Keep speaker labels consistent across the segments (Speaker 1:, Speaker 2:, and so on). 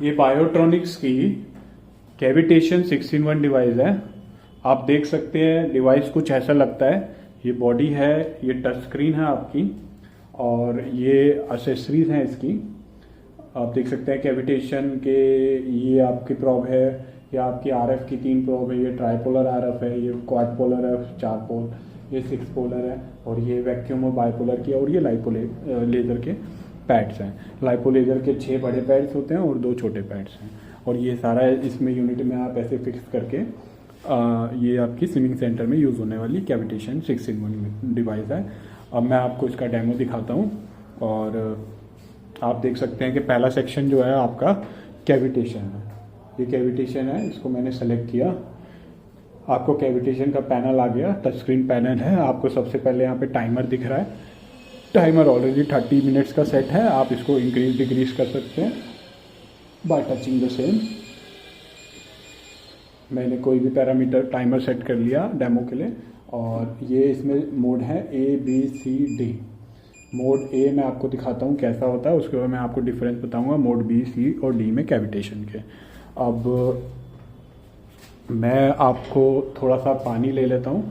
Speaker 1: ये बायोट्रॉनिक्स की cavitation 6-in-1 device है। आप देख सकते हैं डिवाइस कुछ ऐसा लगता है। ये बॉडी है, ये टच स्क्रीन है आपकी, और ये एसेसरीज हैं इसकी। आप देख सकते हैं कैविटेशन के, ये आपकी प्रॉब है, ये आपकी आरएफ की 3 प्रॉब है, ये ट्राइपोलर आरएफ है, ये क्वाड पोलर है 4 पोल, ये 6 पोलर है, और ये वैक्यूम और बाइपोलर की, और ये लाइपो लेजर के पैड्स हैं। लाइपो लेजर के 6 बड़े पैड्स होते हैं और 2 छोटे पैड्स हैं, और ये सारा इसमें यूनिट में आप ऐसे फिक्स करके ये आपकी स्विमिंग सेंटर में यूज़ होने वाली कैविटेशन 6-in-1 डिवाइस है। अब मैं आपको इसका डेमो दिखाता हूँ, और आप देख सकते हैं कि पहला सेक्शन जो है आपका कैविटेशन है। ये कैविटेशन है, इसको मैंने सेलेक्ट किया। आपको कैविटेशन का पैनल आ गया, टच स्क्रीन पैनल है। आपको सबसे पहले यहाँ पे टाइमर दिख रहा है। टाइमर ऑलरेडी 30 मिनट्स का सेट है। आप इसको इंक्रीज डिक्रीज कर सकते हैं बाय टचिंग द सेम। मैंने कोई भी पैरामीटर टाइमर सेट कर लिया डेमो के लिए, और ये इसमें मोड है ABCD। मोड A मैं आपको दिखाता हूँ कैसा होता है, उसके बाद मैं आपको डिफरेंस बताऊँगा मोड B, C और D में कैविटेशन के। अब मैं आपको थोड़ा सा पानी ले लेता हूँ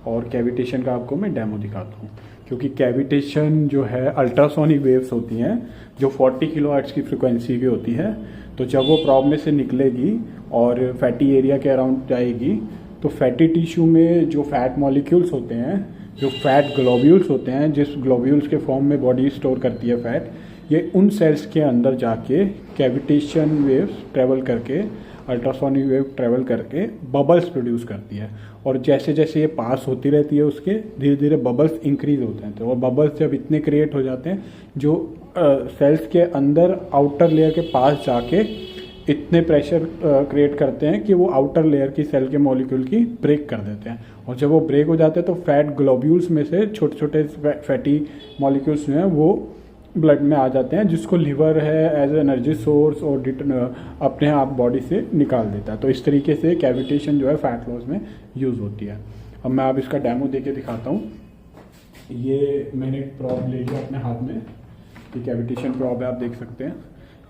Speaker 1: और कैविटेशन का आपको मैं डेमो दिखाता हूँ, क्योंकि कैविटेशन जो है अल्ट्रासोनिक वेव्स होती हैं जो 40 किलोहर्ट्ज़ की फ्रिक्वेंसी की होती है। तो जब वो प्रॉब में से निकलेगी और फैटी एरिया के अराउंड जाएगी, तो फैटी टिश्यू में जो फैट मॉलिक्यूल्स होते हैं, जो फैट ग्लोब्यूल्स होते हैं, जिस ग्लोब्यूल्स के फॉर्म में बॉडी स्टोर करती है फैट, ये उन सेल्स के अंदर जाके कैविटेशन वेव्स ट्रेवल करके, अल्ट्रासोनिक वेव ट्रेवल करके बबल्स प्रोड्यूस करती है। और जैसे जैसे ये पास होती रहती है उसके धीरे धीरे बबल्स इंक्रीज होते हैं। तो और बबल्स जब इतने क्रिएट हो जाते हैं जो सेल्स के अंदर आउटर लेयर के पास जाके इतने प्रेशर क्रिएट करते हैं कि वो आउटर लेयर की सेल के मॉलिक्यूल की ब्रेक कर देते हैं। और जब वो ब्रेक हो जाते हैं तो फैट ग्लोब्यूल्स में से छोटे छोटे फैटी मॉलिक्यूल्स जो हैं वो ब्लड में आ जाते हैं, जिसको लिवर है एज एनर्जी सोर्स और अपने आप बॉडी से निकाल देता है। तो इस तरीके से कैविटेशन जो है फैट लॉस में यूज़ होती है। अब मैं आप इसका डेमो देके दिखाता हूँ। ये मैंने एक प्रॉब ले लिया अपने हाथ में, ये कैविटेशन प्रॉब है, आप देख सकते हैं।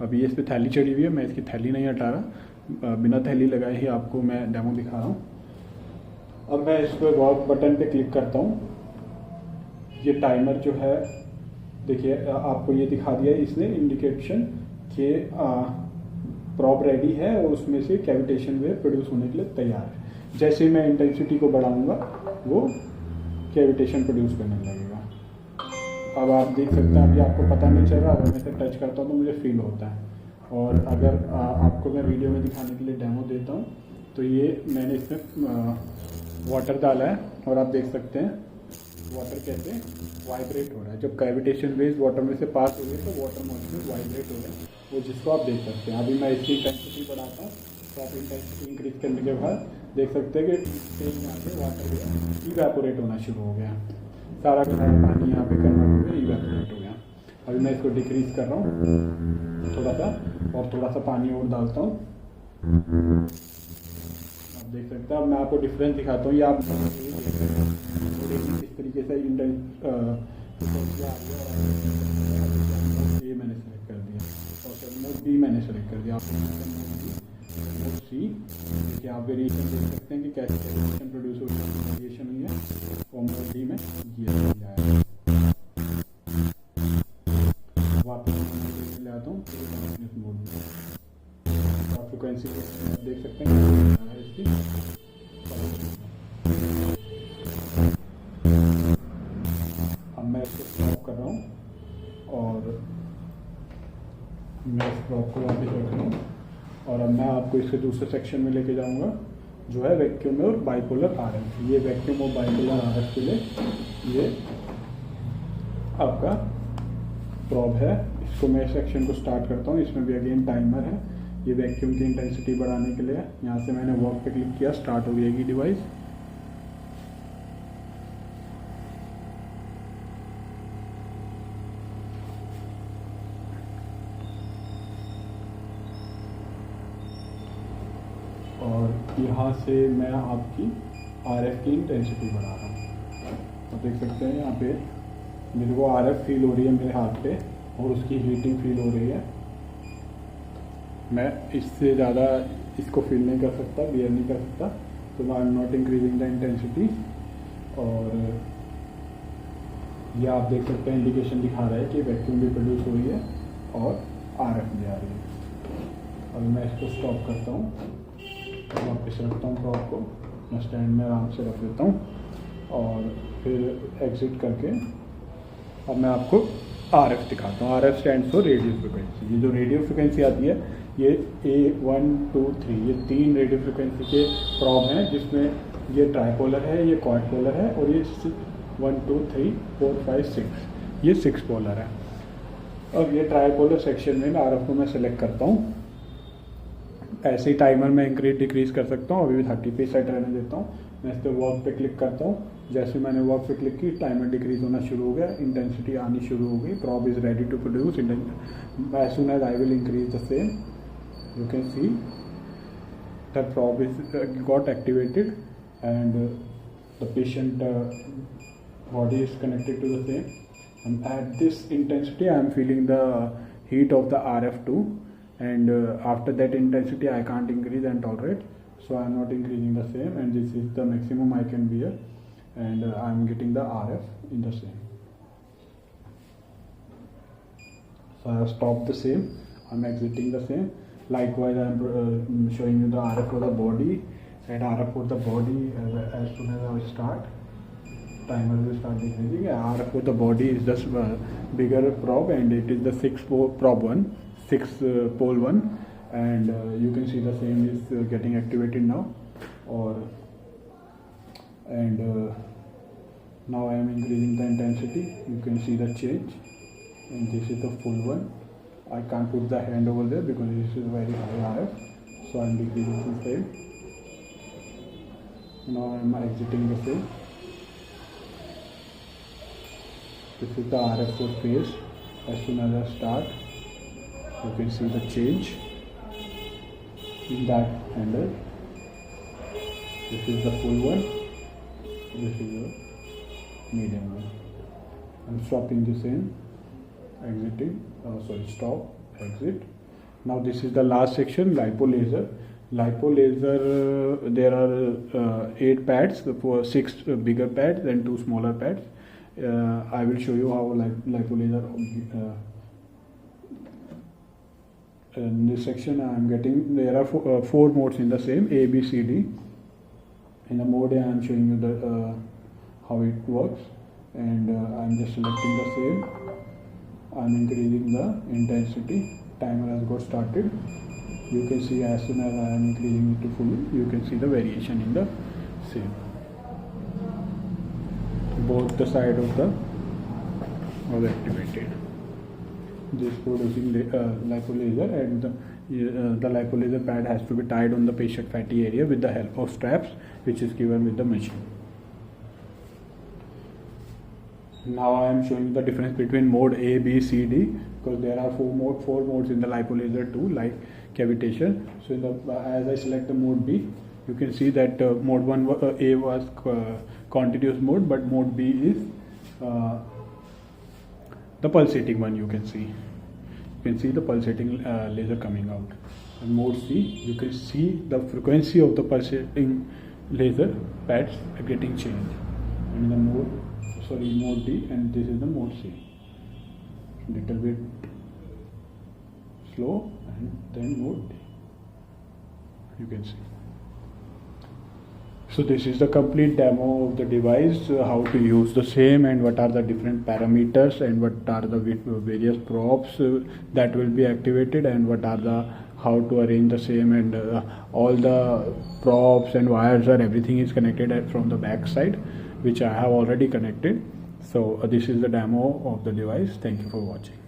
Speaker 1: अभी ये इस पर थैली चढ़ी हुई है, मैं इसकी थैली नहीं हटा रहा, बिना थैली लगाए ही आपको मैं डेमो दिखा रहा हूँ। अब मैं इस पर वॉक बटन पे क्लिक करता हूँ। ये टाइमर जो है देखिए आपको ये दिखा दिया इसने इंडिकेशन कि प्रॉब रेडी है और उसमें से कैविटेशन वेव प्रोड्यूस होने के लिए तैयार है। जैसे मैं इंटेंसिटी को बढ़ाऊंगा वो कैविटेशन प्रोड्यूस करने लगेगा। अब आप देख सकते हैं, अभी आपको पता नहीं चल रहा, अगर मैं इसे टच करता हूँ तो मुझे फील होता है। और अगर आपको मैं वीडियो में दिखाने के लिए डेमो देता हूँ, तो ये मैंने इसमें वाटर डाला है और आप देख सकते हैं वाटर कैसे वाइब्रेट हो रहा है। जब कैविटेशन वेव्स वाटर में से पास हो गई तो वाटर मॉलिक्यूल वाइब्रेट हो रहे हैं, वो जिसको आप देख सकते हैं। अभी मैं इसकी इंटेंसिटी बढ़ाता हूँ, तो आप इंटेंसिटी इंक्रीज करने के बाद देख सकते हैं कि यहाँ पे वाटर इवेपोरेट होना शुरू हो गया। सारा का सारा पानी यहाँ पे कन्वर्ट हो गया, इवेपोरेट हो गया। अभी मैं इसको डिक्रीज कर रहा हूँ थोड़ा सा, और थोड़ा सा पानी और डालता हूँ। आप देख सकते हैं। अब मैं आपको डिफरेंस दिखाता हूँ। ये आप इस तरीके से ये मैंने सेलेक्ट कर दिया, और मोड B मैंने सेलेक्ट कर दिया। मोड C, कि आप वेरिएशन देख सकते हैं कि कैसे वेरिएशन प्रोड्यूस हो रही है, वेरिएशन हुई है। और मोड D में ये आया। वापस ले आता हूँ मोड में, आप फ्रिक्वेंसी देख सकते हैं इसकी। अब मैं इसको स्टॉप कर रहा हूँ और मैं इस प्रॉब को वापस रख रहा हूँ, और अब मैं आपको इसके दूसरे सेक्शन में लेके जाऊँगा जो है वैक्यूम और बाइपोलर आरएफ। ये वैक्यूम और बाइपोलर आरएफ के लिए ये आपका प्रॉब है। इसको मैं सेक्शन को स्टार्ट करता हूँ। इसमें भी अगेन टाइमर है। ये वैक्यूम की इंटेंसिटी बढ़ाने के लिए, यहाँ से मैंने वर्क पे क्लिक किया, स्टार्ट हो जाएगी डिवाइस। और यहाँ से मैं आपकी आरएफ की इंटेंसिटी बढ़ा रहा हूँ। तो देख सकते हैं यहाँ पे मेरे को आरएफ फील हो रही है मेरे हाथ पे, और उसकी हीटिंग फील हो रही है। मैं इससे ज़्यादा इसको फील नहीं कर सकता, बियर नहीं कर सकता, तो I am not increasing the intensity. और ये आप देख सकते हैं इंडिकेशन दिखा रहा है कि वैक्यूम भी प्रोड्यूस हो रही है और RF भी आ रही है। अब मैं इसको स्टॉप करता हूँ, वापस रखता हूँ प्रॉप को, मैं स्टैंड में आराम से रख देता हूँ और फिर एग्जिट करके अब मैं आपको RF दिखाता हूँ। RF stand for radio frequency. ये जो रेडियो फ्रिक्वेंसी आती है ये A1 2 3 ये 3 रेडियो फ्रिक्वेंसी के प्रॉब हैं, जिसमें ये ट्राईपोलर है, ये क्वाड्रोपोलर है और ये 1 2 3 4 5 6 ये 6 पोलर है। अब ये ट्राईपोलर सेक्शन में RF को मैं सेलेक्ट करता हूँ। ऐसे ही टाइमर में इंक्रीज डिक्रीज कर सकता हूँ। अभी भी 30 पे सेट रहने देता हूँ। मैं इस पर वर्क पे क्लिक करता हूँ। जैसे मैंने वर्क पे क्लिक की टाइमर डिक्रीज होना शुरू हो गया, इंटेंसिटी आनी शुरू हो गई। प्रॉब is ready to produce. As soon as I will increase the same, you can see the probe is got activated and the patient body is connected to the same, and at this intensity I am feeling the heat of the RF2, and after that intensity I can't increase and tolerate, so I am not increasing the same, and this is the maximum I can bear, and I am getting the RF in the same. So I have stopped the same, I am exiting the same. Likewise, I am showing you the RF for the body, and RF for the body as soon as I start, timer will start decreasing. RF for the body is just bigger probe, and it is the 6 probe one, 6 pole one, and you can see the same is getting activated now. Now I am increasing the intensity. You can see the change, and this is the full one. I can't put the hand over there because this is very high RF, so I am decreasing the same. Now I am exiting the same. This is the RF for phase. As soon as I start, you can see the change in that handle. This is the full one. This is the medium one. I am stopping the same. Exiting, stop, exit. Now this is the last section, lipo laser. Lipo laser, there are 8 pads, 6 bigger pads and 2 smaller pads. I will show you how lipo laser. In this section I am getting, there are 4 modes in the same, A, B, C, D. In the mode A I am showing you the how it works, and I am just selecting the same. I am increasing the intensity. Timer has got started. You can see as soon as I am increasing it to full, you can see the variation in the same. Both the side of the was activated. This producing lipo laser, and the lipo laser pad has to be tied on the patient fatty area with the help of straps, which is given with the machine. Now I am showing the difference between mode A, B, C, D, because there are 4 modes in the lipo laser too, like cavitation. So as I select the mode B, you can see that mode 1 A was continuous mode, but mode B is the pulsating one. You can see the pulsating laser coming out. And mode C, you can see the frequency of the pulsating laser pads getting changed. And in the mode D, and this is the mode C. Little bit slow, and then mode D. You can see. So this is the complete demo of the device, how to use the same, and what are the different parameters, and what are the various probes that will be activated, and what are the how to arrange the same, and all the probes and wires or everything is connected from the back side, which I have already connected. So this is the demo of the device. Thank you for watching.